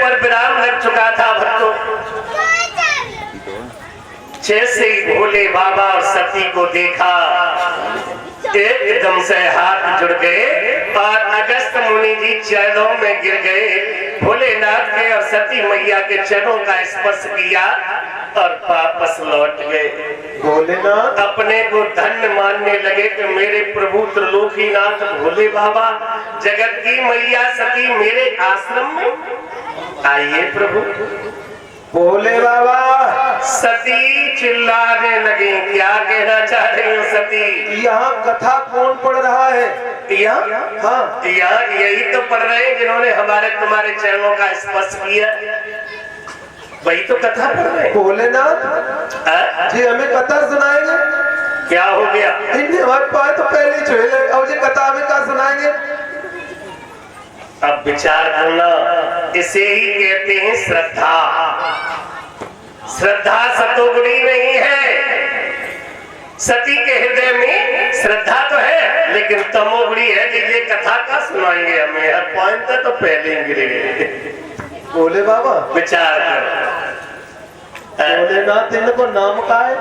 पर विराम लग चुका था भक्तों। जैसे ही भोले बाबा और सती को देखा एकदम से हाथ जुड़ गए और अगस्त मुनि जी चरणों में गिर गए। भोलेनाथ के और सती मैया के चरणों का स्पर्श किया और वापस लौट गए। भोलेनाथ अपने को धन्य मानने लगे कि मेरे प्रभु त्रिलोकीनाथ भोले बाबा जगत की मैया सती मेरे आश्रम में आइए प्रभु। भोले बाबा सती चिल्लाने लगी, क्या कहना चाह रही हो सती? यहाँ कथा कौन पढ़ रहा है? हाँ, यही तो पढ़ रहे हैं जिन्होंने हमारे तुम्हारे चरणों का स्पर्श किया, वही तो कथा पढ़ रहे हैं। भोलेनाथ जी हमें कथा सुनाएंगे? क्या हो गया? हमारे पास तो पहले छुए और ये कथा हमें क्या सुनाएंगे? अब विचार करना, इसे ही कहते हैं श्रद्धा। श्रद्धा सतोगुणी नहीं है। सती के हृदय में श्रद्धा तो है लेकिन तमोगुणी है कि ये कथा का सुनाएंगे हमें। हर पॉइंट तो पहले ही गिरे गए। बोले बाबा विचार कर। भोलेनाथ इनको नाम का है?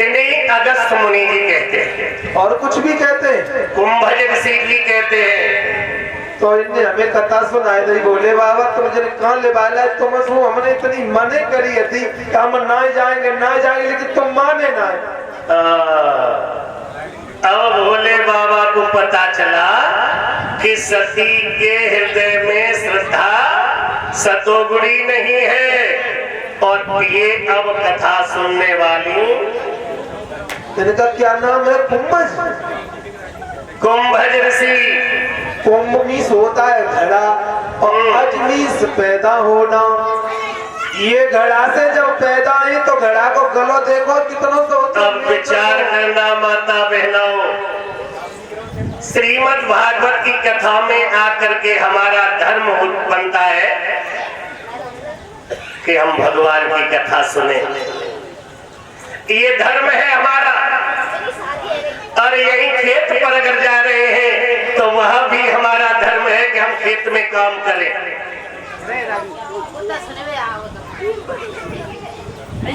इन्हें अगस्त मुनि जी कहते हैं और कुछ भी कहते हैं, कुंभज ऋषि भी कहते हैं। तो इन्हें हमें कथा सुनाई दी। बोले बाबा तुम जने कहाँ ले बाला तुम हमने इतनी मने करी थी कि हम ना जाएंगे लेकिन तुम माने ना। अब भोले बाबा को पता चला कि सती के हृदय में श्रद्धा सतोगुणी नहीं है और ये अब कथा सुनने वाली इनका क्या नाम है? कुंभज। कुंभज ऋषि। कुंभ मीस होता है घड़ा और अज मीस पैदा होना। ये घड़ा से जब पैदा है तो घड़ा को गलो देखो कितनों से होता है। अब विचार करना माता बहनों, श्रीमद् भागवत की कथा में आकर के हमारा धर्म बनता है कि हम भगवान की कथा सुने। ये धर्म है हमारा। और यही खेत पर अगर जा रहे हैं तो वह भी हमारा धर्म है कि हम खेत में काम करें।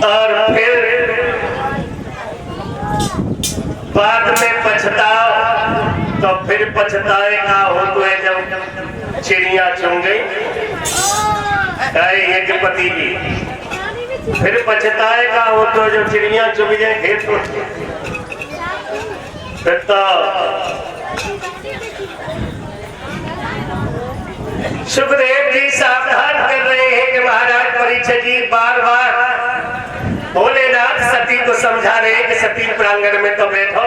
और फिर बाद में पछताओ तो फिर पछताएगा हो तो है जब चिड़िया चुन गई यज्ञपति जी। फिर पछताएगा हो तो जब चिड़िया चुग जाए खेत में। तो सुखदेव जी सावधान कर रहे हैं कि महाराज परीक्षित जी बार बार भोलेनाथ सती को समझा रहे हैं कि सती प्रांगण में तो बैठो।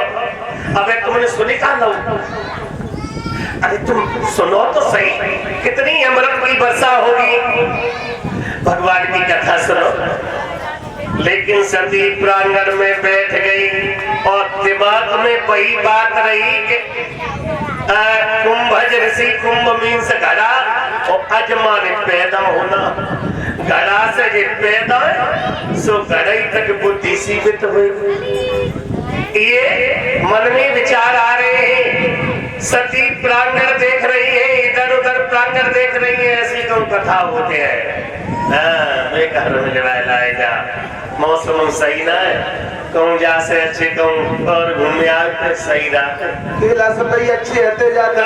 अबे तुमने सुनी कहा लो? अरे तुम सुनो तो सही, कितनी अमृत की वर्षा होगी। भगवान की कथा सुनो। लेकिन सती प्रांगण में बैठ गई और दिमाग में वही बात रही कि कुंभज ऋषि, कुंभ मीन्स घड़ा और अजमा ने पैदा होना। घड़ा से ये पैदा सो घड़ा ही तक बुद्धि सीमित हुई। ये मन में विचार आ रहे हैं। सती प्रांगण देख रही है, इधर उधर प्रांगण देख रही है। ऐसी तो कथा होते हैं। घर में लाएगा मौसम सही ना है, कहूँ जा से अच्छे कहूँ और घूमने आए सही रहा अच्छे रहते जाते।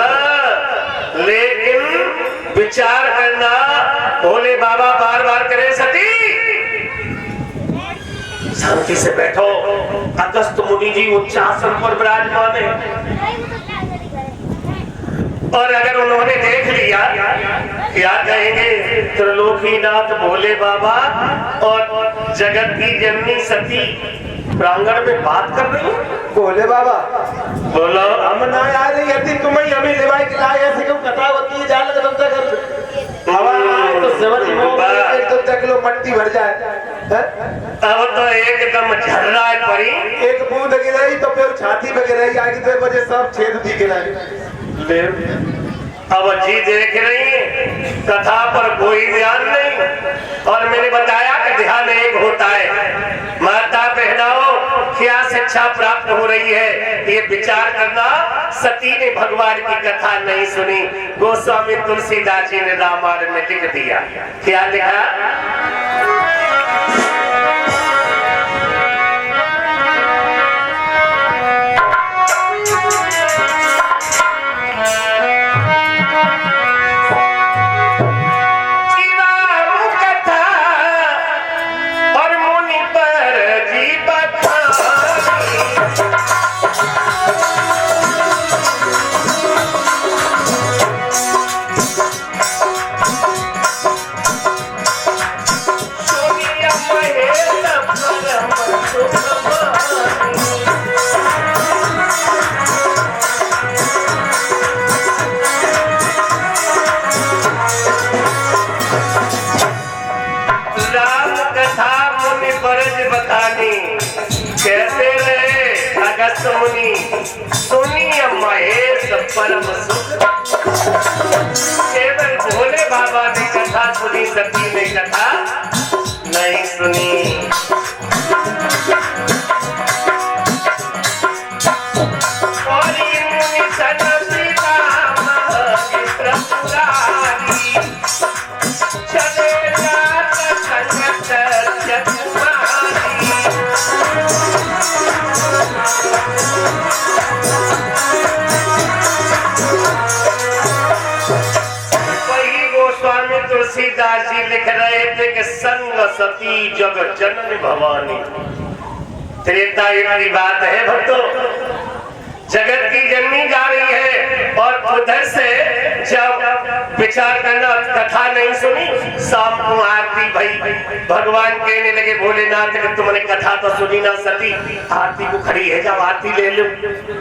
लेकिन विचार करना, भोले बाबा बार बार करे सती शांति से बैठो। अगस्त मुनि जी उच्च आसन पर विराजमान है और अगर उन्होंने देख लिया क्या कहेंगे? त्रिलोकीनाथ भोले बाबा और जगत की जननी सती प्रांगण में बात कर रही है। भोले बाबा बोलो, हम ना आ रही है तुम्हें हमें लेवाई के लाए ऐसे क्यों कथा होती है? जाल बनता कर हवा आए तो तो किलो मट्टी भर जाए। अब तो एकदम झर्रा है परी, एक बूंद गिराई तो फिर छाती पे गिराई आगे तो बजे सब छेद दी गिराई। अब जी देख रही है कथा पर कोई ध्यान नहीं। और मैंने बताया कि ध्यान एक होता है। माता बहनाओं क्या से शिक्षा प्राप्त हो रही है, ये विचार करना। सती ने भगवान की कथा नहीं सुनी। गोस्वामी तुलसीदास जी ने रामायण में लिख दिया। क्या लिखा? कहते रहे अगस्त मुनि सुनिए महेश परम सुख। केवल भोले बाबा ने कथा सुनी, सती ने कथा नहीं सुनी। और ये मुनि सन सीता त्रिपुरारी चले जात संगत जगुमारी। वही गोस्वामी तुलसीदास जी लिख रहे थे कि संग सती जग जनन भवानी। त्रेता युग की बात है भक्तों, जगत की जननी जा रही है और उधर से जब विचार करना, कथा नहीं सुनी, शाम को आरती भाई भगवान कहने लगे भोलेनाथ कि तुमने कथा तो सुनी ना सती, आरती को खड़ी है, जब आरती ले लो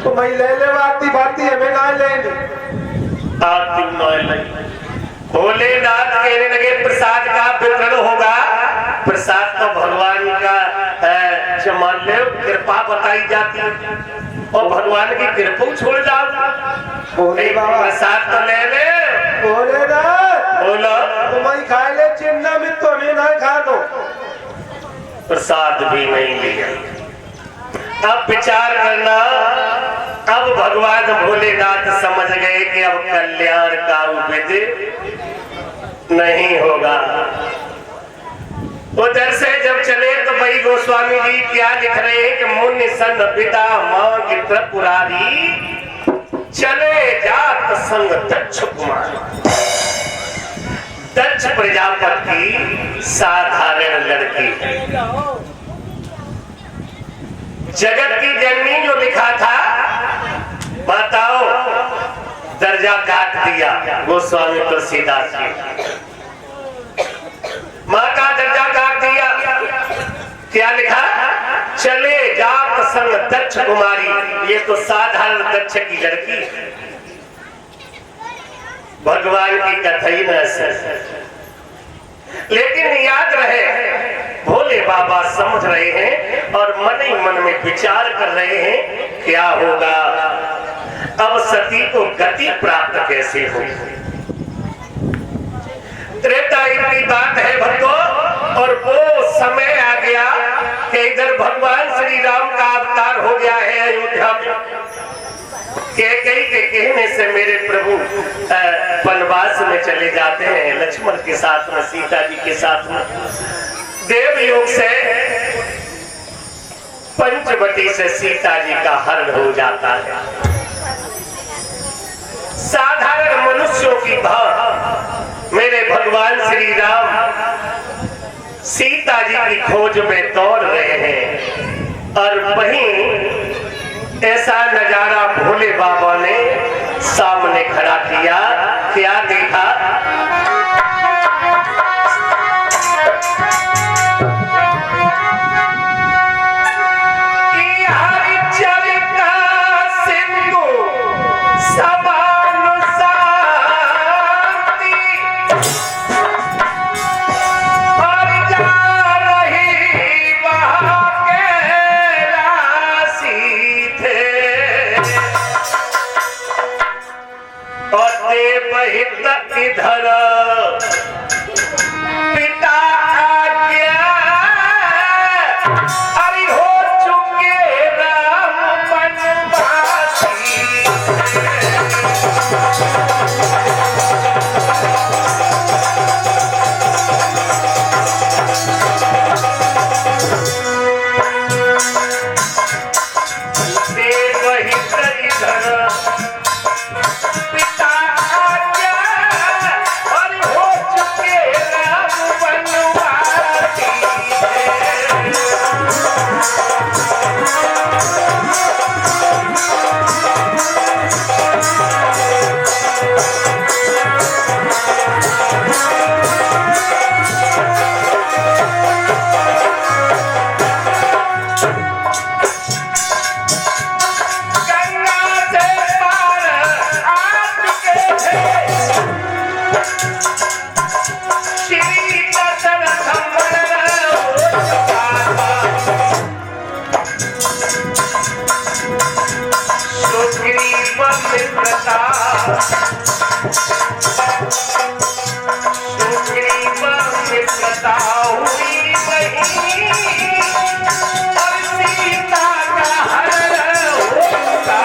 तो भाई ले ले आरती बाती हमें ना लेंगे। आरती न भोलेनाथ कहने लगे प्रसाद का वितरण होगा। प्रसाद तो भगवान का मान लो कृपा बताई जाती है और भगवान की कृपा छोड़ जाओ। बोले बाबा प्रसाद तो ले ले। बोले ना बोलो तुम्हारी खा ले चिन्ना में तो हमें ना खा दो। प्रसाद भी नहीं लिया। अब विचार करना, अब भगवान भोलेनाथ समझ गए कि अब कल्याण का विधि नहीं होगा। उधर से जब चले तो भाई गोस्वामी जी क्या लिख रहे हैं कि मुनि सन पिता मां की त्रिपुरारी चले जात संग दक्ष कुमार। दक्ष प्रजापति साधारण लड़की, जगत की जननी जो लिखा था, बताओ दर्जा काट दिया गोस्वामी तुलसीदास जी। मां का दर्जा काट दिया। क्या लिखा? चले जात संग दक्ष कुमारी। ये तो साधारण दक्ष की लड़की, भगवान की कथा ही न सर। लेकिन याद रहे भोले बाबा समझ रहे हैं और मन ही मन में विचार कर रहे हैं क्या होगा, अब सती को गति प्राप्त कैसे होगी। त्रेता युग की बात है भक्तों, और वो समय आ गया कि इधर भगवान श्री राम का अवतार हो गया है अयोध्या में। कैकेयी के कहने से मेरे प्रभु वनवास में चले जाते हैं लक्ष्मण के साथ में, सीता जी के साथ में। देवयोग से पंचवटी से सीता जी का हरण हो जाता है। साधारण मनुष्यों की भाव मेरे भगवान श्री राम सीता जी की खोज में दौड़ रहे हैं, और वहीं ऐसा नजारा भोले बाबा ने सामने खड़ा किया। क्या देखा? इधर पिता आज्ञा अरे हो चुके सुग्रीवा मित्रता हुई वही और सीता का हरण होता।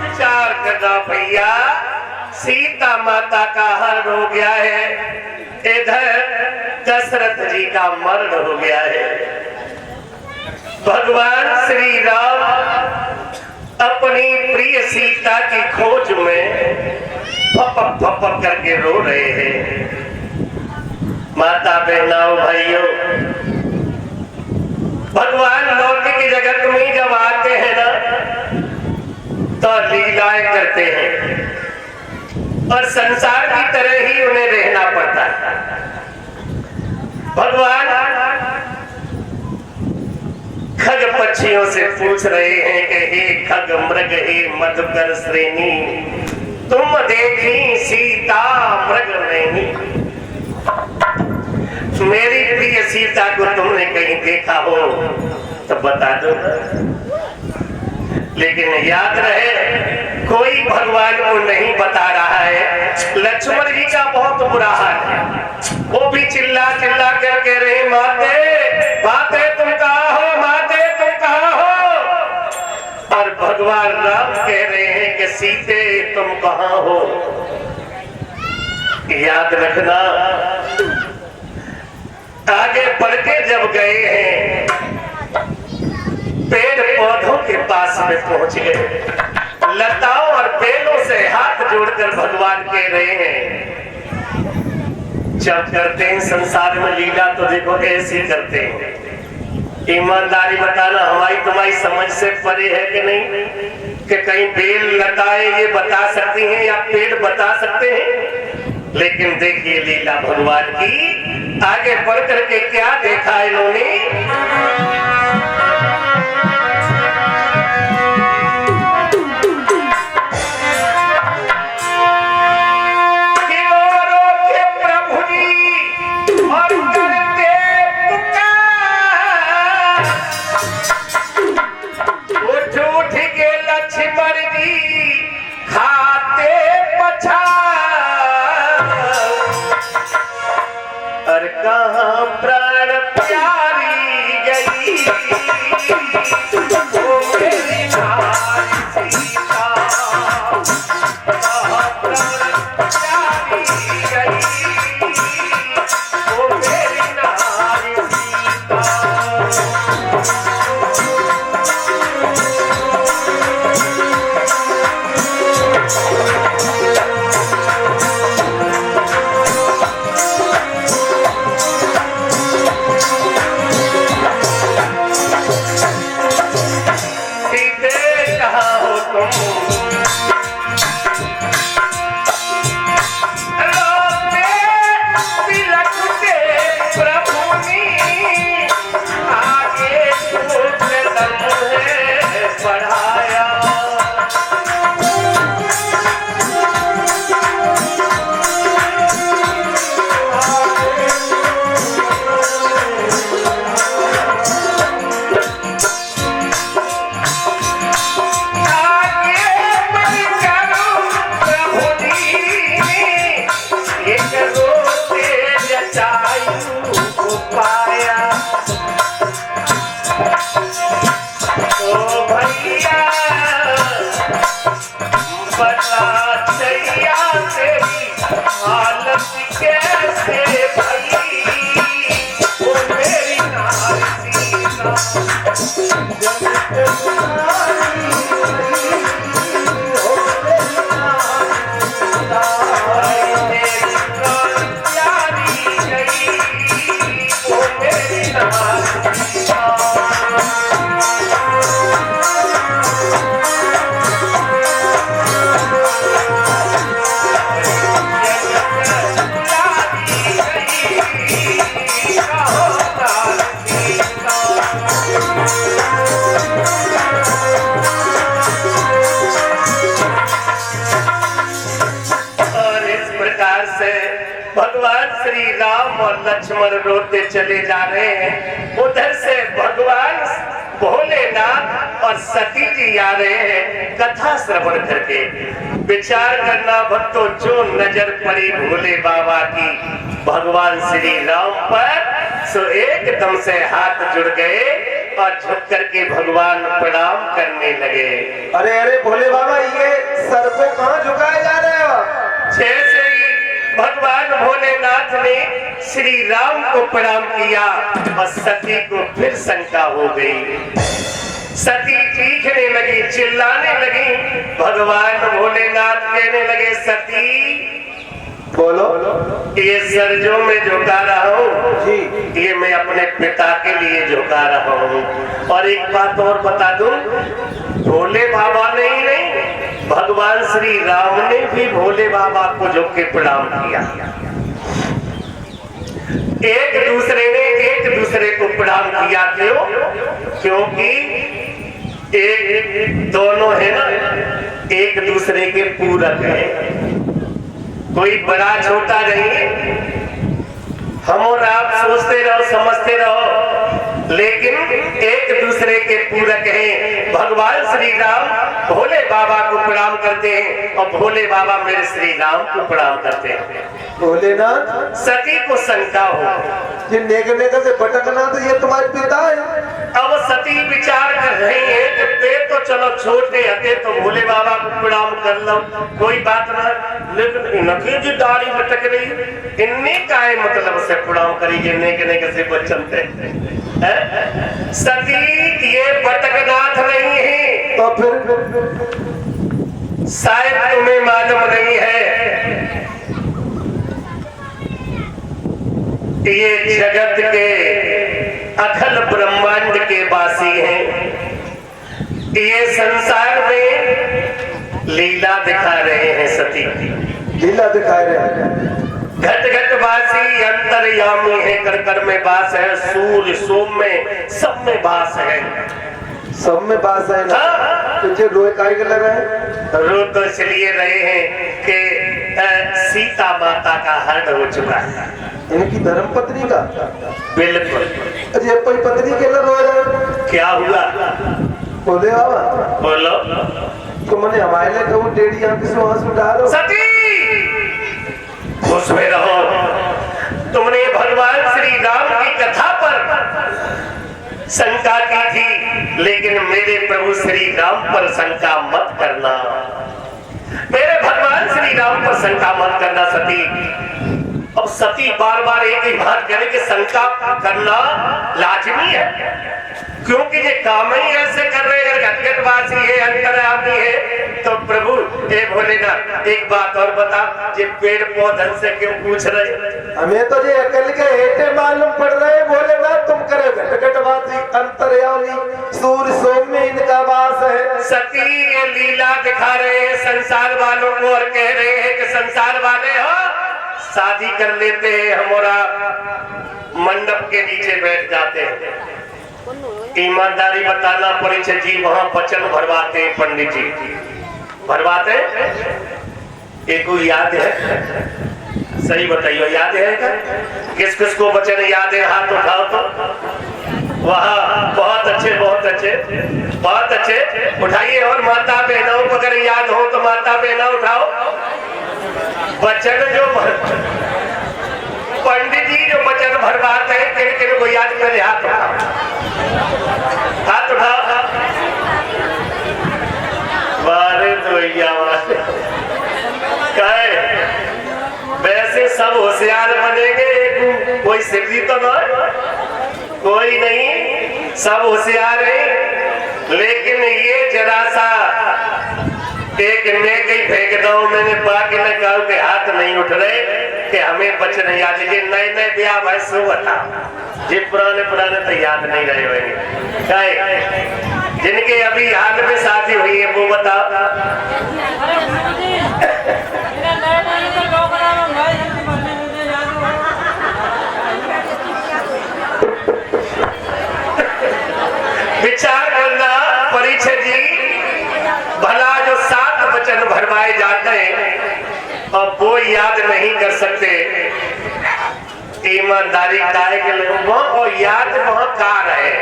विचार करना भैया, सीता माता का हरण हो गया है, इधर दशरथ जी का मरण हो गया है। भगवान श्री राम अपनी प्रिय सीता की खोज में फपक फपक करके रो रहे हैं। माता बहनाओं भाइयों, भगवान लौकिक जगत में जब आते हैं ना तो लीलाएं करते हैं और संसार की तरह ही उन्हें रहना पड़ता है। भगवान खग पक्षियों से पूछ रहे हैं कि हे खग मृग हे मधुकर श्रेणी, तुम देखी सीता मृग नहीं। मेरी प्रिय सीता को तुमने कहीं देखा हो तो बता दो। लेकिन याद रहे, कोई भगवान को नहीं बता रहा है। लक्ष्मण जी का बहुत बुरा हाल है, वो भी चिल्ला चिल्ला कर कह रहे, माते माते तुम कहाँ हो, माते तुम कहाँ हो। और भगवान राम कह रहे हैं कि सीते तुम कहाँ हो। याद रखना, आगे बढ़ के जब गए हैं, पेड़ पौधों के पास में पहुंच गए, लताओं और बेलों से हाथ जोड़कर भगवान कह रहे हैं, जब करते हैं संसार में लीला तो देखो ऐसे करते हैं। ईमानदारी बताना, हमारी तुम्हारी समझ से परे है कि नहीं, कि कहीं बेल लताएं ये बता सकती हैं या पेड़ बता सकते हैं। लेकिन देखिए लीला भगवान की, आगे बढ़ करके क्या देखा इन्होंने। कहाँ प्राण प्यारी गई, वो मेरी नारी सीता, कहाँ प्राण प्यारी गई, वो मेरी नारी सीता। श्री राम और लक्ष्मण रोते चले जा रहे हैं। उधर से भगवान भोलेनाथ और सती जी आ रहे हैं कथा श्रवण करके। विचार करना भक्तों, जो नजर पड़ी भोले बाबा की भगवान श्री राम पर, सो एकदम से हाथ जुड़ गए और झुक करके भगवान प्रणाम करने लगे। अरे अरे भोले बाबा, ये सर को कहाँ झुकाए जा रहे हो? जैसे ही भगवान भोलेनाथ ने श्री राम को प्रणाम किया और सती को फिर शंका हो गई। सती चीखने लगी, चिल्लाने लगी। भगवान भोलेनाथ कहने लगे, सती बोलो। ये सर जो मैं झुका रहा हूँ जी। ये मैं अपने पिता के लिए झुका रहा हूँ। और एक बात और बता दूं, भोले बाबा ने ही नहीं, भगवान श्री राम ने भी भोले बाबा को झुक के प्रणाम किया। एक दूसरे को प्रणाम किया। क्यों? क्योंकि एक दोनों है ना, एक दूसरे के पूरक है। कोई बड़ा छोटा नहीं। हम और आप सोचते रहो, समझते रहो, लेकिन एक दूसरे के पूरक हैं। भगवान श्री राम भोले बाबा को प्रणाम करते हैं और भोले बाबा मेरे श्री राम को प्रणाम करते हैं। भोलेनाथ, सती को शंका हो, ये नेक से भटकना, तो ये तुम्हारे पिता है। अब सती विचार कर रही है कि ते तो चलो छोटे हटे तो भोले बाबा को प्रणाम कर लो, कोई बात ना, लेकिन इनकी जो दाढ़ी लटक रही, इन्ने काय मतलब से प्रणाम करी, नेक से बच्चन थे। सती ये भटकनाथ नहीं है। तो फिर शायद तुम्हें मालूम नहीं है, ये जगत के अखिल ब्रह्मांड के वासी हैं। ये संसार में लीला दिखा रहे हैं। सती लीला दिखा रहे हैं। घट घट वासी अंतर्यामी है, कर कर में वास है, सूर्य सोम में सब में वास है। सब में बास है ना। तुझे रोए काहे के लग रहा है? रो तो इसलिए रहे हैं कि सीता माता का हरण हो चुका है। इनकी धर्म पत्नी का? बिल्कुल। अरे कोई पत्नी के लिए रो रहे? क्या हुआ? बोले बाबा, बोलो। तुमने हमारे लिए कहूँ टेढ़ी आंख से आंसू डालो। सती खुश में रहो, तुमने भगवान श्री राम की कथा पर शंका की थी, लेकिन मेरे प्रभु श्री राम पर शंका मत करना। मेरे भगवान श्री राम पर शंका मत करना सती। अब सती बार बार एक ही बात करे कि शंका करना लाजमी है, क्योंकि ये काम ही ऐसे कर रहे हैं। घटघटवासी है, अंतर्यामी है, तो प्रभु हे भोलेनाथ एक बात और बता, ये पेड़ पौधन से क्यों पूछ रहे? हमें तो ये अकल के हेठे मालूम पड़ रहे भोलेनाथ, तुम करे घटघटवासी अंतर्यामी, सूर्य सोम में इनका वास है। सती ये लीला दिखा रहे हैं संसार वालों को और कह रहे हैं कि संसार वाले हो शादी कर लेते हैं, हमारा मंडप के नीचे बैठ जाते हैं। ईमानदारी बताना पड़ी जी, वहां वचन भरवाते हैं पंडित जी, भरवाते हैं। एक को याद है? सही बताइए, याद है क्या? किस किस को वचन याद है? हाथ उठाओ तो। वहाँ बहुत अच्छे, बहुत अच्छे, बहुत अच्छे, उठाइए। और माता बहनों को अगर याद हो तो माता बहना उठाओ। वचन जो पंडित जी जो वचन भरवाते हैं, किन किन को याद करे? हाथ उठाओ, हाथ उठाओ। बारे तो वैसे सब होशियार बनेंगे, कोई सिद्धि तो ना, कोई नहीं, सब होशियार है। लेकिन ये जरा सा एक नेक ही फेंक दो, मैंने बाकी ने कहा कि हाथ नहीं उठ रहे कि हमें बचन याद है। नए नए ब्याह भाई सो बताओ, ये पुराने पुराने तो याद नहीं रहे होंगे। जिनके अभी हाल में शादी हुई है वो बताओ। विचार करना परीक्षित जी, भला जो 7 वचन भरवाए जाते हैं और वो याद नहीं कर सकते, ईमानदारी काहे के लिए और याद वहाँ कार है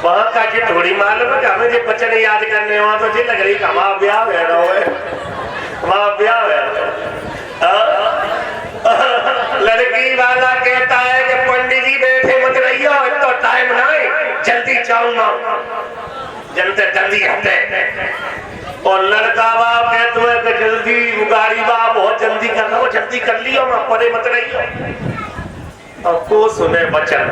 वहाँ का जी थोड़ी मालूम है कि हमें जो बच्चन याद करने वहाँ तो जी लग रही कि हमारा ब्याह है ना वहाँ ब्याह है। लड़की वाला कहता है कि पंडित जी बैठे मत रहियो तो टाइम नहीं जल्दी जाऊंगा जल्दी हटे। और लड़का बाप कहते हुए कि जल्दी गाड़ी बाप बहुत जल्दी करना वो जल्दी कर लियो मैं परे मत रहियो। और को सुने बचन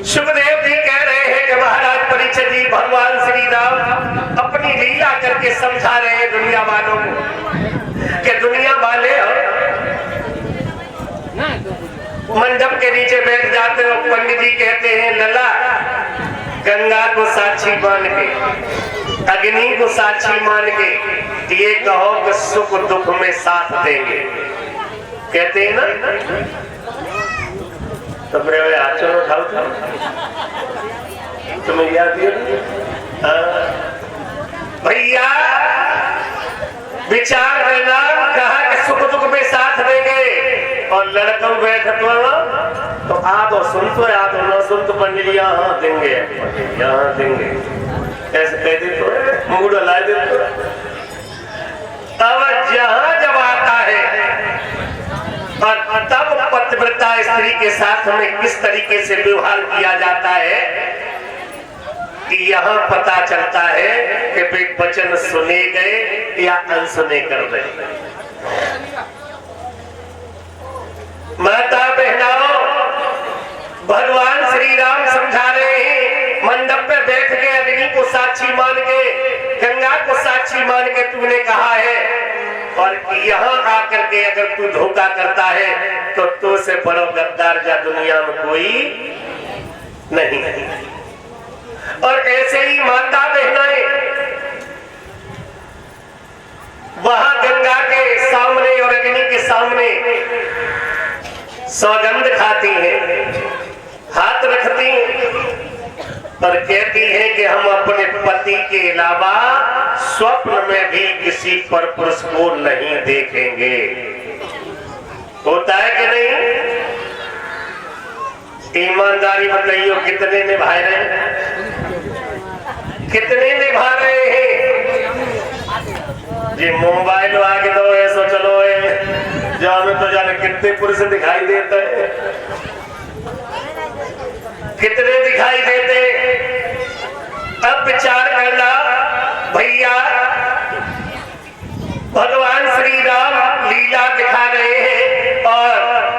सुखदेव जी कह रहे हैं कि महाराज परीक्षित जी भगवान श्री राम अपनी लीला करके समझा रहे हैं दुनिया वालों को कि दुनिया वाले मंडप के नीचे बैठ जाते हो पंडित जी कहते हैं लला गंगा को साक्षी मान के अग्नि को साक्षी मान के ये कहो कि सुख दुख में साथ देंगे कहते हैं ना। तो मेरे हाथ चलो उठाओ तुम्हें याद भैया विचार करना कहा कि सुख दुख में साथ देंगे और लड़कों बैठ तो आ तो सुन तो या तो न सुन तो पंडित यहाँ देंगे यहाँ देंगे ऐसे कह दे तो मूड ला दे तो। अब जहां जब आता है और तब पतिव्रता स्त्री के साथ में किस तरीके से व्यवहार किया जाता है कि यहाँ पता चलता है कि वे वचन सुने गए या अनसुने कर रहे। माता बहनाओं भगवान श्री राम समझा रहे हैं मंडप पे बैठ के अग्नि को साक्षी मान के गंगा को साक्षी मान के तूने कहा है और यहाँ आकर के अगर तू धोखा करता है तो तू से बड़ा गद्दार जा दुनिया में कोई नहीं। और ऐसे ही माता बहनाएं वहां गंगा के सामने और अग्नि के सामने सौगंध खाती हैं हाथ रखती हैं और कहती है कि हम अपने पति के अलावा स्वप्न में भी किसी पर पुरुष को नहीं देखेंगे। होता है कि नहीं? ईमानदारी बताइए कितने निभा रहे हैं कितने निभा रहे हैं। जी मोबाइल आगे तो ऐसा चलो जो हमें तो जाने कितने पुरुष दिखाई देते हैं कितने दिखाई देते। अब विचार करना भैया भगवान श्री राम लीला दिखा रहे हैं और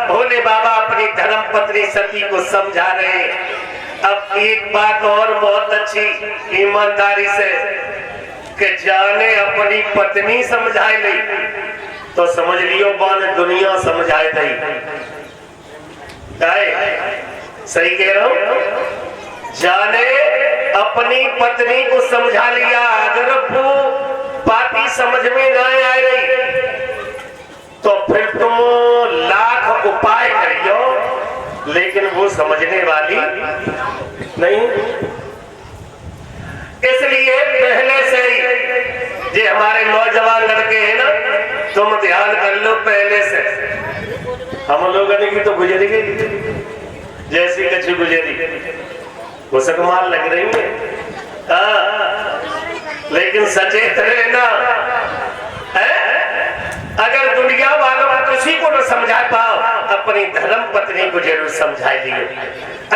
भोले बाबा अपनी धर्म पत्नी सती को समझा रहे हैं। अब एक बात और बहुत अच्छी ईमानदारी से कि जाने अपनी पत्नी समझाए नहीं तो समझ लियो बान दुनिया समझाए नहीं। सही कह रहा हूं? जाने अपनी पत्नी को समझा लिया अगर वो पार्टी समझ में ना आ रही तो फिर तुम लाख उपाय करियो लेकिन वो समझने वाली नहीं। इसलिए पहले से ही ये हमारे नौजवान लड़के हैं ना तुम ध्यान कर लो पहले से। हम लोगों ने की तो गुजरी गई जैसी कच्ची गुजरी घुसक मार लग रही है लेकिन सचेत रहना है। अगर दुनिया वालों को किसी को न समझा पाओ अपनी धर्म पत्नी को जरूर समझा लियो।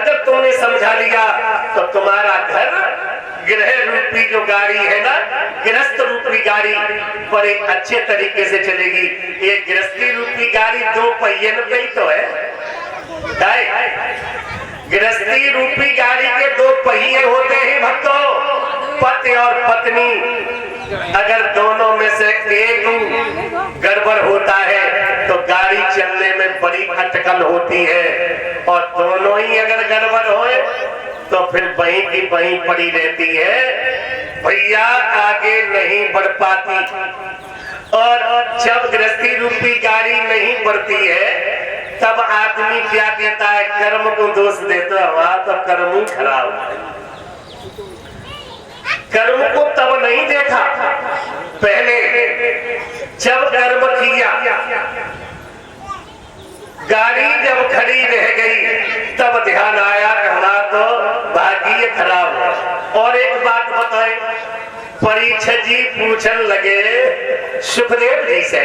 अगर तुमने समझा लिया तो तुम्हारा घर गृह रूपी जो गाड़ी है ना गृहस्थ रूपी गाड़ी पर एक अच्छे तरीके से चलेगी। ये गृहस्थी रूपी गाड़ी दो पहिए पे ही तो है। गृहस्थी रूपी गाड़ी के दो पहिए होते हैं भक्तों पति और पत्नी। अगर दोनों में से एक गड़बड़ होता है तो गाड़ी चलने में बड़ी अटकल होती है और दोनों ही अगर गड़बड़ होए तो फिर वहीं की वहीं पड़ी रहती है भैया आगे नहीं बढ़ पाती। और जब गृहस्थी रूपी गाड़ी नहीं बढ़ती है तब आदमी क्या कहता है कर्म को दोष देता हुआ तो कर्म ही खराब। कर्म को तब नहीं देखा पहले जब कर्म किया गाड़ी जब खड़ी रह गई तब ध्यान आया कहना तो भाग्य खराब है। और एक बात बताएं, परीक्षित जी पूछने लगे सुखदेव जी से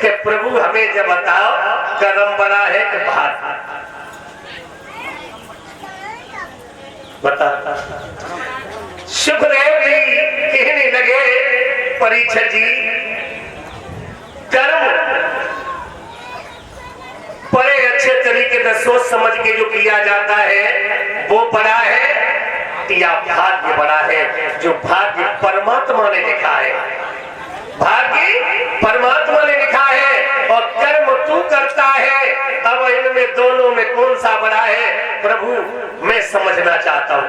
कि प्रभु हमें जब बताओ कर्म बड़ा है कि भाग्य बता। सुखदेव जी कहने लगे परीक्षित जी कर्म बड़े अच्छे तरीके से सोच समझ के जो किया जाता है वो बड़ा है या भाग्य बड़ा है? जो भाग्य परमात्मा ने लिखा है, भाग्य परमात्मा ने लिखा है और कर्म तू करता है। अब इनमें दोनों में कौन सा बड़ा है प्रभु मैं समझना चाहता हूं।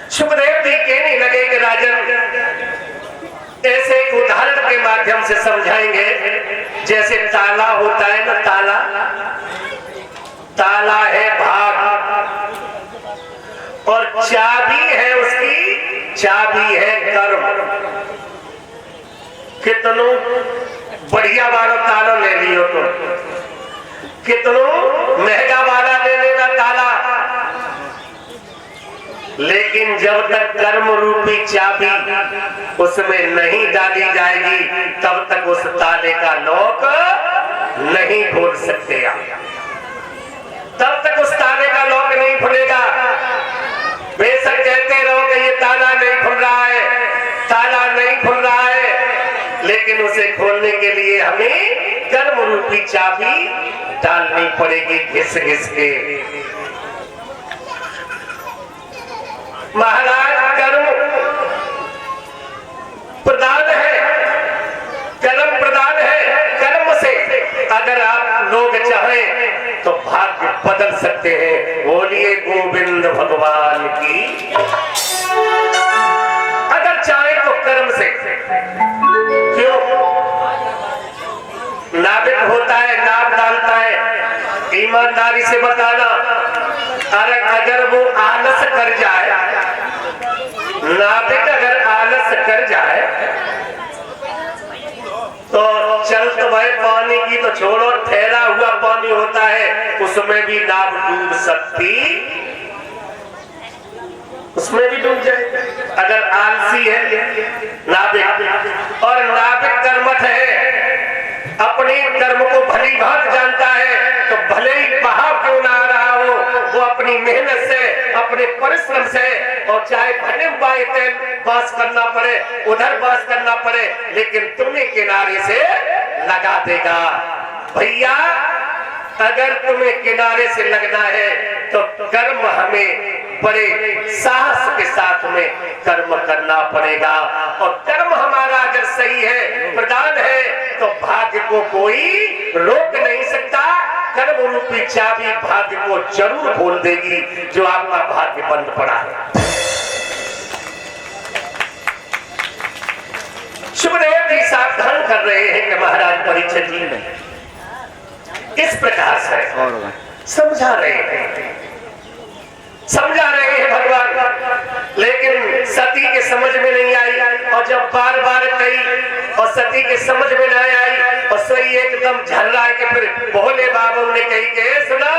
सुखदेव जी कहने लगे कि राजन ऐसे एक उदाहरण के माध्यम से समझाएंगे। जैसे ताला होता है ना, ताला ताला है भाग और चाबी है उसकी, चाबी है कर्म। कितनों बढ़िया वाला ताला ले लियो तो, कितनों महंगा वाला ले लेना ताला, लेकिन जब तक कर्म रूपी चाबी उसमें नहीं डाली जाएगी तब तक उस ताले का लॉक नहीं खोल सकते आप। तब तक उस ताले का लॉक नहीं खुलेगा। बेशक कहते रहो कि ये ताला नहीं खुल रहा है, ताला नहीं खुल रहा है, लेकिन उसे खोलने के लिए हमें कर्म रूपी चाबी डालनी पड़ेगी घिस घिस के। महाराज कर्म प्रदान है, कर्म प्रदान है। कर्म से अगर आप लोग चाहें तो भाग्य बदल सकते हैं। बोलिए गोविंद भगवान की। अगर चाहे तो कर्म से, क्यों? नाविक होता है, नाव डालता है, ईमानदारी से बताना। अगर वो आलस कर जाए, नाविक अगर आलस कर जाए तो चल तो भाई पानी की तो छोड़ो, ठहरा हुआ पानी होता है उसमें भी नाव डूब सकती, उसमें भी डूब जाए। अगर आलसी है नाविक और नाविक कर्मठ है, अपने कर्म को भली भांति जानता है, तो भले ही बहाव क्यों ना आ रहा हो वो अपनी मेहनत से, अपने परिश्रम से, और चाहे भले बाएं तेल बास करना पड़े, उधर बास करना पड़े, लेकिन तुम्हें किनारे से लगा देगा। भैया अगर तुम्हें किनारे से लगना है तो कर्म हमें बड़े साहस के साथ में कर्म करना पड़ेगा। और कर्म हमारा अगर सही है, प्रदान है, तो भाग्य को कोई रोक नहीं सकता। कर्म रूपी चाबी भाग्य को जरूर खोल देगी जो आपका भाग्य बंद पड़ा है। सुखदेव जी सावधान कर रहे हैं कि महाराज परीक्षित जी ने इस प्रकार से समझा रहे हैं भगवान, लेकिन सती के समझ में नहीं आई। और जब बार बार कही और सती के समझ में नहीं आई और सही एकदम झर्रा के फिर भोले बाबू ने कही के सुना,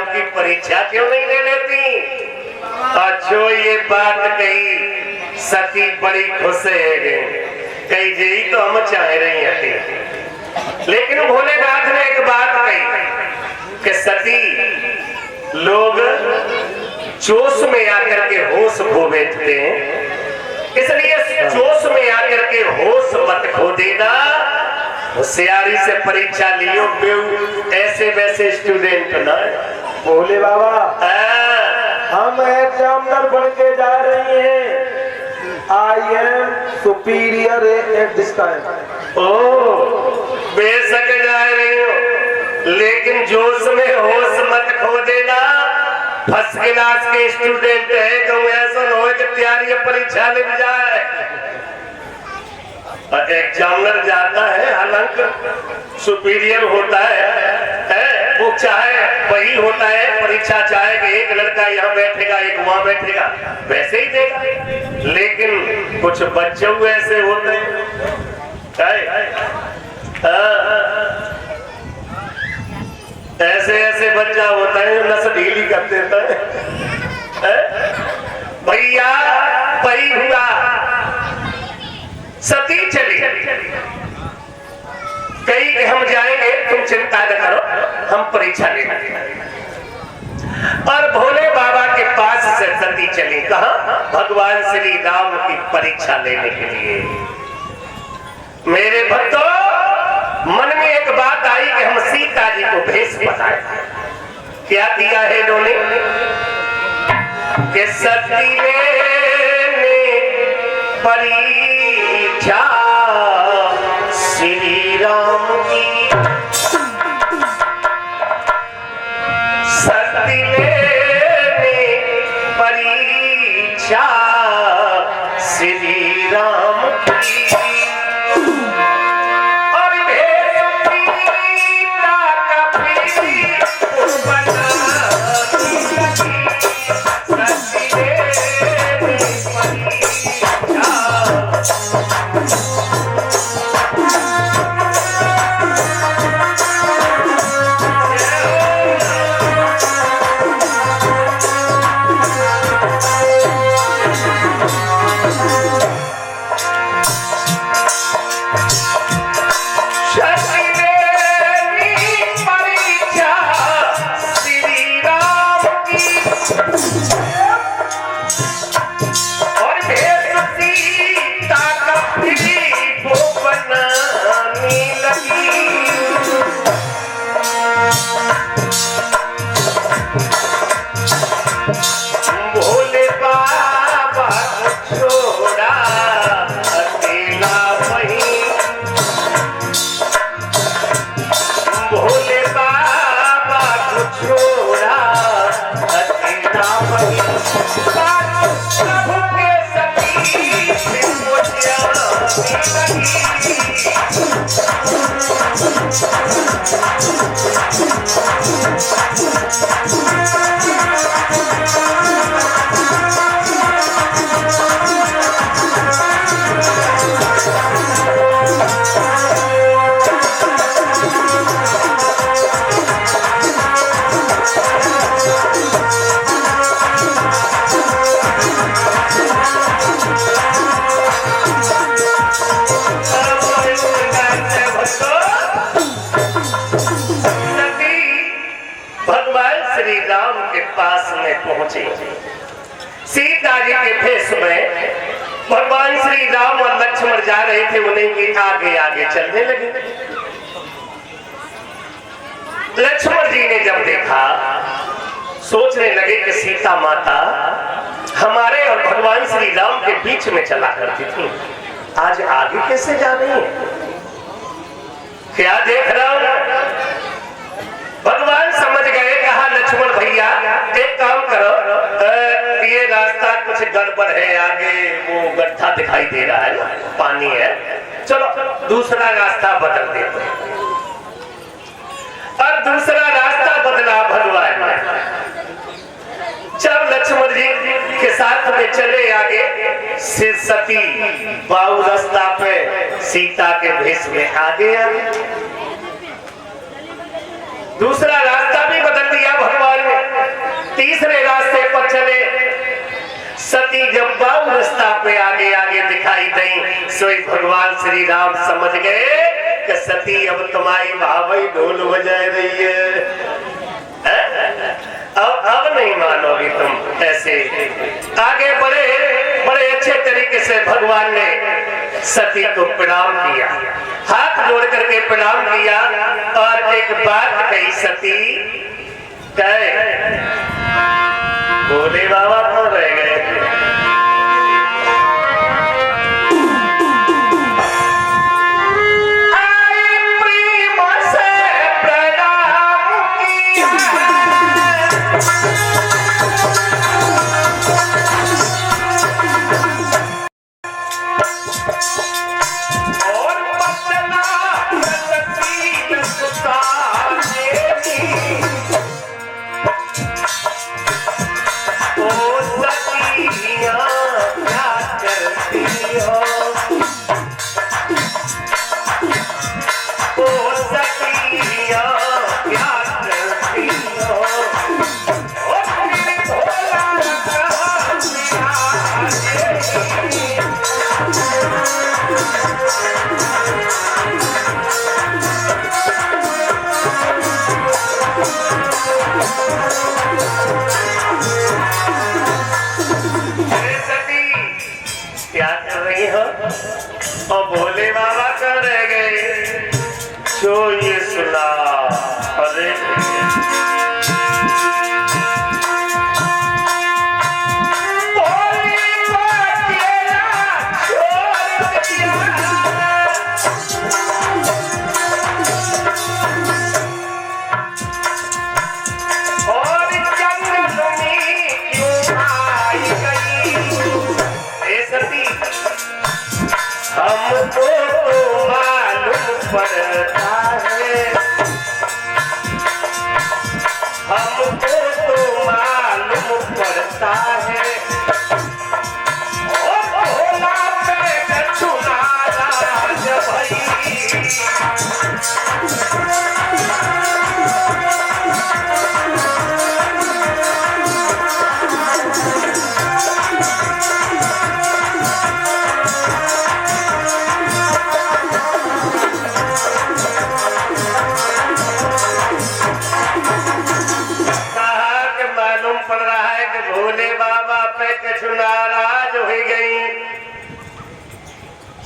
की परीक्षा क्यों नहीं ले लेती? और जो ये बात कही सती बड़ी खुश है, कही जी तो हम चाह रही हती। लेकिन भोलेनाथ ने एक बात कही कि सती, लोग जोश में आकर के होश खो बैठते हैं, इसलिए जोश में आकर के होश मत खो देना, होशियारी से परीक्षा लियो, ऐसे वैसे स्टूडेंट ना। भोले बाबा हम एग्जामिनर बन के जा रही हैं, I am superior at this time. ओ बेशक जा रही हो, लेकिन जोश में होश मत खो देना। फर्स्ट क्लास के स्टूडेंट है तो ऐसा न हो कि तैयारी परीक्षा ले जाए। एग्जामिनर जाता है, हालांकि सुपीरियर होता है, वो चाहे वही होता है, परीक्षा चाहे कि एक लड़का यहाँ बैठेगा एक वहां बैठेगा, वैसे ही देगा। लेकिन कुछ बच्चे ऐसे होते हैं, ऐसे ऐसे बच्चा होता है जो नस ढीली कर देता है। भैया वही हुआ, सती चली कही कि हम जाएंगे, तुम चिंता न करो, हम परीक्षा लेंगे। और भोले बाबा के पास से सती चली कहा? भगवान श्री राम की परीक्षा लेने के लिए। मेरे भक्तों, मन में एक बात आई कि हम सीता जी को भेष बताए। क्या दिया है इन्होंने कि सती ने परीक्षा श्री राम की, सती ने परीक्षा श्री राम की। सीता जी के भेष में भगवान श्री राम और लक्ष्मण जा रहे थे, उन्हें की आगे आगे चलने लगे। लक्ष्मण जी ने जब देखा, सोचने लगे कि सीता माता हमारे और भगवान श्री राम के बीच में चला करती थी, आज आगे कैसे जा रही है? क्या देख रहा हूं? भगवान समझ गए, कहा लक्ष्मण भैया एक काम करो, ये रास्ता कुछ गड़बड़ है, आगे वो गड्ढा दिखाई दे रहा है, पानी है, चलो दूसरा रास्ता बदल देते हैं। और दूसरा रास्ता बदला भगवान ने। जब लक्ष्मण जी के साथ में चले आगे, सती बाऊ रास्ता पे सीता के भेष में आगे आगे। दूसरा रास्ता भी बदल दिया भगवान ने। सती जब बाबू रास्ता पे आगे आगे दिखाई दी, सोई भगवान श्री राम समझ गए कि सती अब तुम्हारी भाभी ढोल बजा रही है। अब नहीं मानोगी तुम। ऐसे आगे बढ़े, बड़े अच्छे तरीके से भगवान ने सती को प्रणाम किया, हाथ जोड़ करके प्रणाम किया और एक बात कही सती, कहे भोले बाबा कौन रह गए? और भोले बाबा कर रह गए जो ये सुना। अरे और जंगल में क्यों आई गई सती, हमको मालूम पड़ता है, हमको मालूम पड़ता है, ओ भोला पे चुनारा जब भाई। पड़ रहा है कि भोले बाबा पे कछु नाराज हो गई।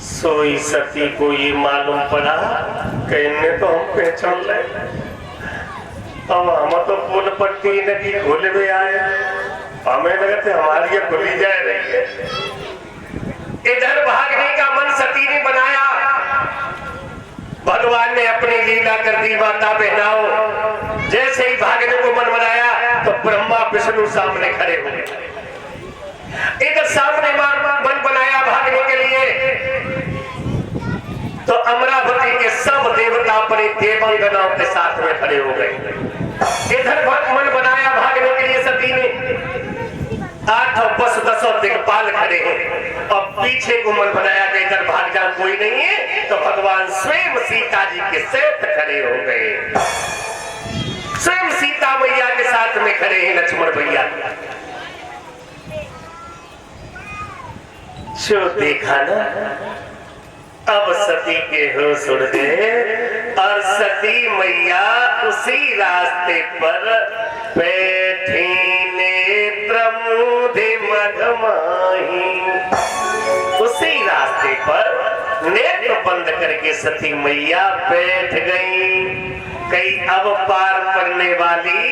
सोई सती को ये मालूम पड़ा कि इन्हें तो हम पहचान ले, अब हम तो पुल पट्टी नदी खोल में आए, हमें लगा थे हमारी ये खुली जा रही है। इधर भागने का मन सती ने बनाया, भगवान ने अपनी लीला कर दी, माता बहनाओं। जैसे ही भागने को मन बनाया तो ब्रह्मा विष्णु सामने खड़े हो गए। इधर सामने मन बनाया भागने के लिए तो अमरावती के सब देवता अपने देवांगनाओं के साथ में खड़े हो गए। इधर मन बनाया भागने के लिए सती ने, 8 और 10 दिक्पाल खड़े हैं और पीछे को मन बनाया कि इधर भाग जाओ कोई नहीं है, तो भगवान स्वयं सीता जी के साथ खड़े हो गए। स्वयं सीता मैया के साथ में खड़े हैं लक्ष्मण भैया। जो देखा ना, अब सती के होश उड़ गए और सती मैया उसी रास्ते पर बैठी नेत्र मूंधे मधमाही, उसी रास्ते पर नेत्र बंद करके सती मैया बैठ गई। कहीं अब पार पड़ने वाली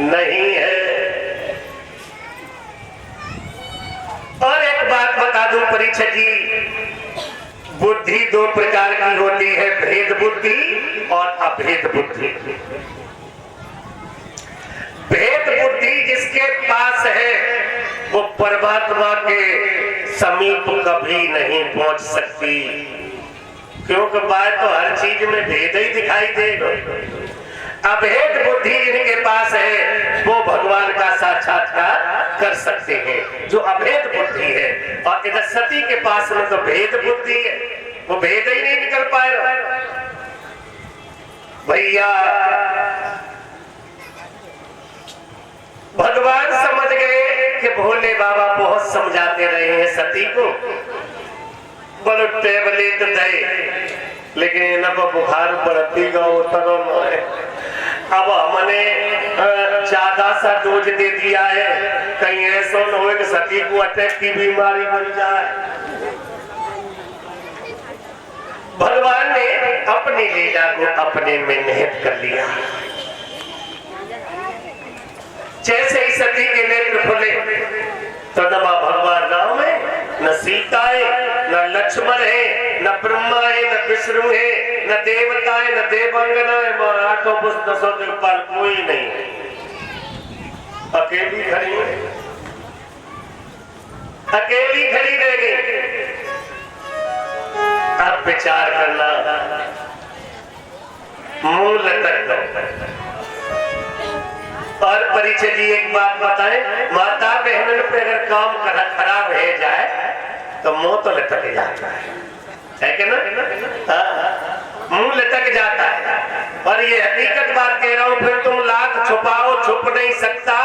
नहीं है। और एक बात बता दूं परीक्षक जी, बुद्धि 2 प्रकार की होती है, भेद बुद्धि और अभेद बुद्धि। भेद बुद्धि जिसके पास है वो परमात्मा के समीप कभी नहीं पहुंच सकती, क्योंकि बात तो हर चीज में भेद ही दिखाई देगा। अभेद बुद्धि जिनके पास है वो भगवान का साक्षात्कार कर सकते हैं, जो अभेद बुद्धि है। और इधर सती के पास में तो भेद बुद्धि है, वो भेद ही नहीं निकल पाएगा। भैया भगवान समझ गए कि भोले बाबा बहुत समझाते रहे हैं सती को, बोलो टेबलेट दे, लेकिन इन्हें बुखार बढ़ती गा उतरो न। अब हमने ज्यादा सा डोज दे दिया है, कहीं ऐसा न हो कि सती को अटैक की बीमारी बन जाए। भगवान ने अपनी लीला को अपने में निहित कर लिया। जैसे ही सती के नेत्र खुले तो न भगवान राम है, न सीता है, न लक्ष्मण है, न ब्रह्मा है, न विष्णु है, न देवता है, न देवांगना है, आठों पुष्प दसों दिक्पाल कोई नहीं है, अकेली खड़ी है, अकेली खड़ी रह गई। अब विचार करना, मुंह लटक दो। और परिचय जी एक बात बताएं, माता बहनों पे अगर काम खराब है जाए तो मुंह तो लटक जाता है कि ना? मुंह लटक जाता है। और ये हकीकत बात कह रहा हूं, फिर तुम लाख छुपाओ छुप नहीं सकता,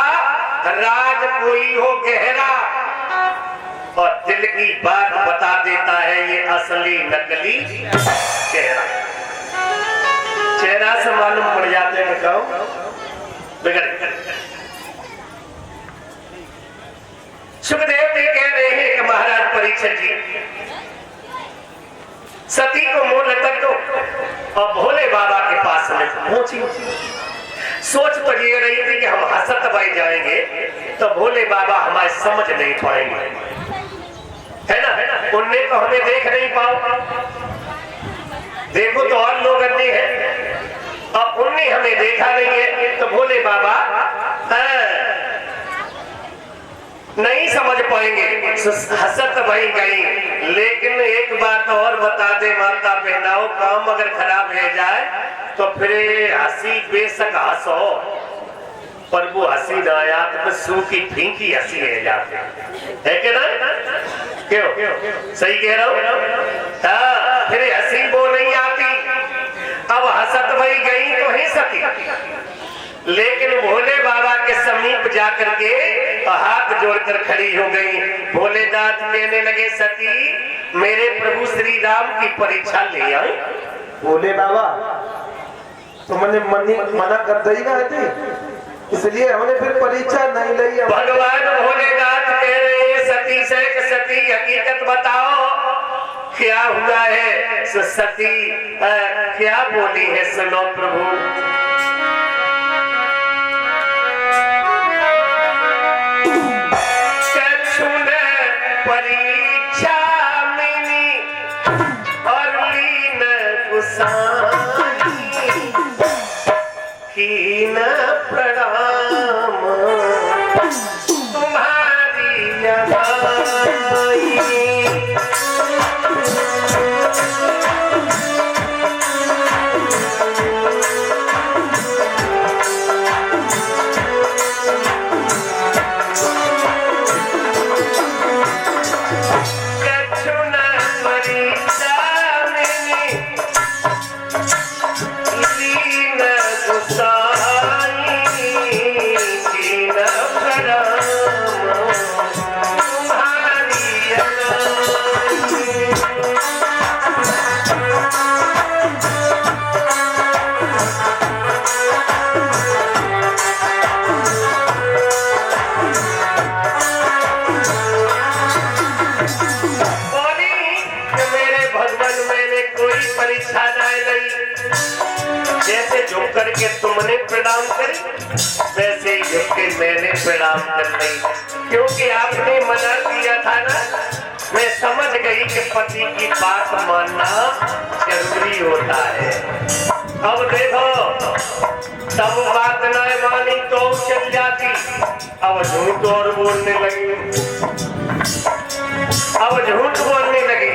राज कोई हो गहरा और दिल की बात बता देता है ये असली नकली चेहरा। चेहरा से मालूम पड़ जाते हैं कहूं सुखदेव जी कह रहे हैं कि महाराज परीक्षित जी सती को मुंह लटक दो और भोले बाबा के पास में पहुंची। सोच तो ये रही थी कि हम हसत भाई जाएंगे तो भोले बाबा हमारे समझ नहीं पाएंगे, है ना? उनने तो हमें देख नहीं पाओ, देखो तो और लोग अन्य है, अब उनने हमें देखा नहीं है तो भोले बाबा नहीं समझ पाएंगे, हसत भाई गई। लेकिन एक बात और बता दे माता बहनाओं, काम अगर खराब है जाए तो फिर हंसी बेशक हंसो, पर वो हंसी ना आया तो सूखी फीकी हंसी है जाते है कि ना? क्यों? सही कह रहा हूँ? हाँ, फिर हंसी वो नहीं आती। अब हसत भाई गई तो ही सती, लेकिन भोले बाबा के समीप जाकर के हाथ जोड़कर खड़ी हो गई। भोलेनाथ कहने लगे सती मेरे प्रभु श्री राम की परीक्षा ले आई। भोले बाबा तो मैंने मना कर दी ना थी, इसलिए हमने फिर परीक्षा नहीं ली। भगवान भोलेनाथ कह रहे हैं सती से कि सती हकीकत बताओ क्या हुआ है? सती क्या बोली है सुनो प्रभु। परीक्षा मिली और लीन गुसाई की न प्रणाम तुम्हारी अदाई। करके तुमने प्रणाम करी वैसे ही झुक मैंने प्रणाम कर ली, क्योंकि आपने मना किया था ना। मैं समझ गई कि पति की बात मानना जरूरी होता है। अब देखो तब बात न मानी तो चल जाती, अब झूठ और बोलने लगी, अब झूठ बोलने लगी।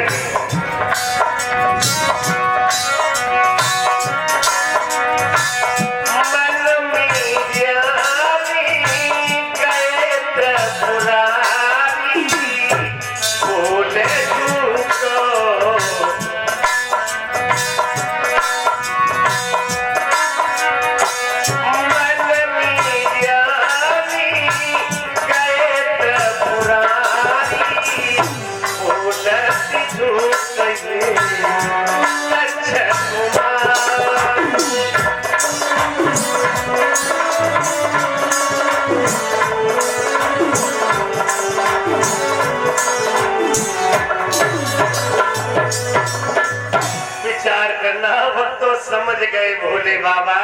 बाबा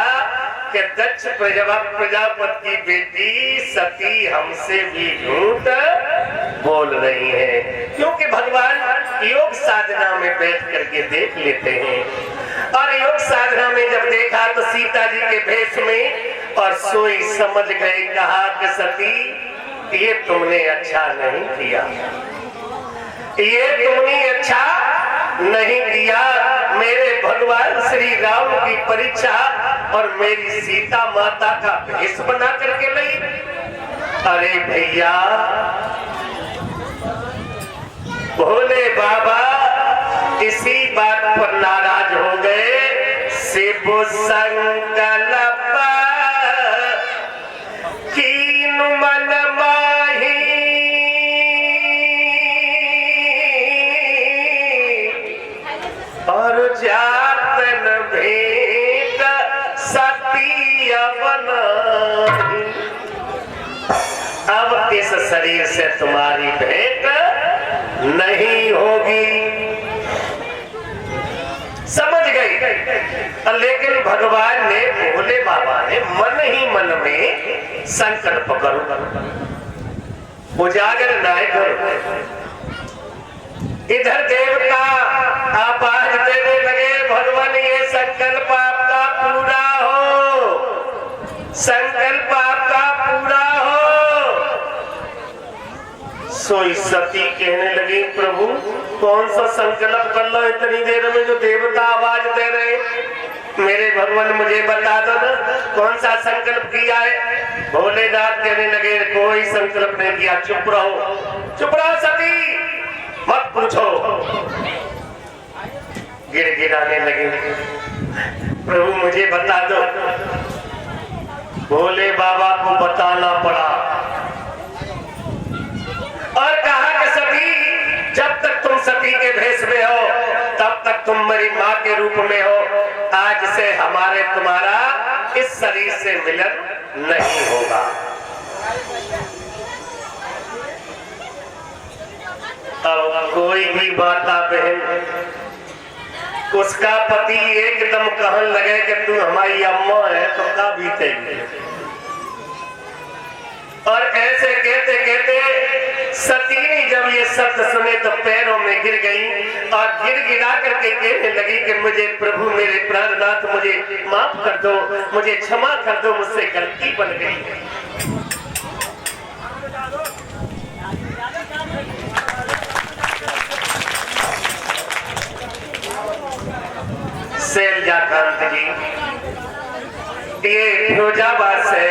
कि दक्ष प्रजापति की बेटी सती हमसे भी झूठ बोल रही है, क्योंकि भगवान योग साधना में बैठ करके देख लेते हैं। और योग साधना में जब देखा तो सीता जी के भेष में और सोई समझ गए, कहा कि सती ये तुमने अच्छा नहीं किया, ये तुमने अच्छा नहीं किया। मेरे भगवान श्री राम की परीक्षा और मेरी सीता माता का भेष बना करके लाई। अरे भैया, भोले बाबा इसी बात पर नाराज हो गए। शिव संकल्प कीन मन माही, और जातन भेंट सती बनाही। अब इस शरीर से तुम्हारी भेंट नहीं होगी। समझ गई। लेकिन भगवान ने, भोले बाबा ने मन ही मन में संकल्प करो, उजागर ना करो। इधर देवता आवाज देने लगे, भगवान ये संकल्प आपका पूरा हो, संकल्प आपका पूरा हो। सोई सती कहने लगी, प्रभु कौन सा संकल्प कर लो इतनी देर में जो देवता आवाज दे रहे, मेरे भगवान मुझे बता दो ना, कौन सा संकल्प किया है। भोलेनाथ कहने लगे, कोई संकल्प नहीं किया, चुप रहो, चुप रहो सती, मत पूछो। गिड़गिड़ाने लगे, प्रभु मुझे बता दो। भोले बाबा को बताना पड़ा और कहा कि सती, जब तक तुम सती के भेष में हो तब तक तुम मेरी माँ के रूप में हो। आज से हमारे तुम्हारा इस शरीर से मिलन नहीं होगा। अब कोई भी माता बहन, उसका पति एकदम कहने लगे कि तू हमारी अम्मा है, तो का बीतेगी। और ऐसे कहते कहते सती ने जब ये शब्द सुने तो पैरों में गिर गई और गिड़गिड़ा करके कहने लगी कि मुझे प्रभु, मेरे प्राणनाथ, मुझे माफ कर दो, मुझे क्षमा कर दो, मुझसे गलती बन गई। शैलजाकांत जी ये फिरोजाबाद से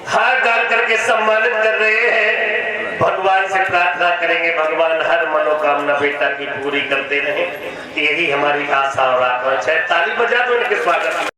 हाथ डाल करके सम्मानित कर रहे हैं। भगवान से प्रार्थना करेंगे, भगवान हर मनोकामना बेटा की पूरी करते रहे, यही हमारी आशा और आकांक्षा है। ताली बजा दो इनके स्वागत में।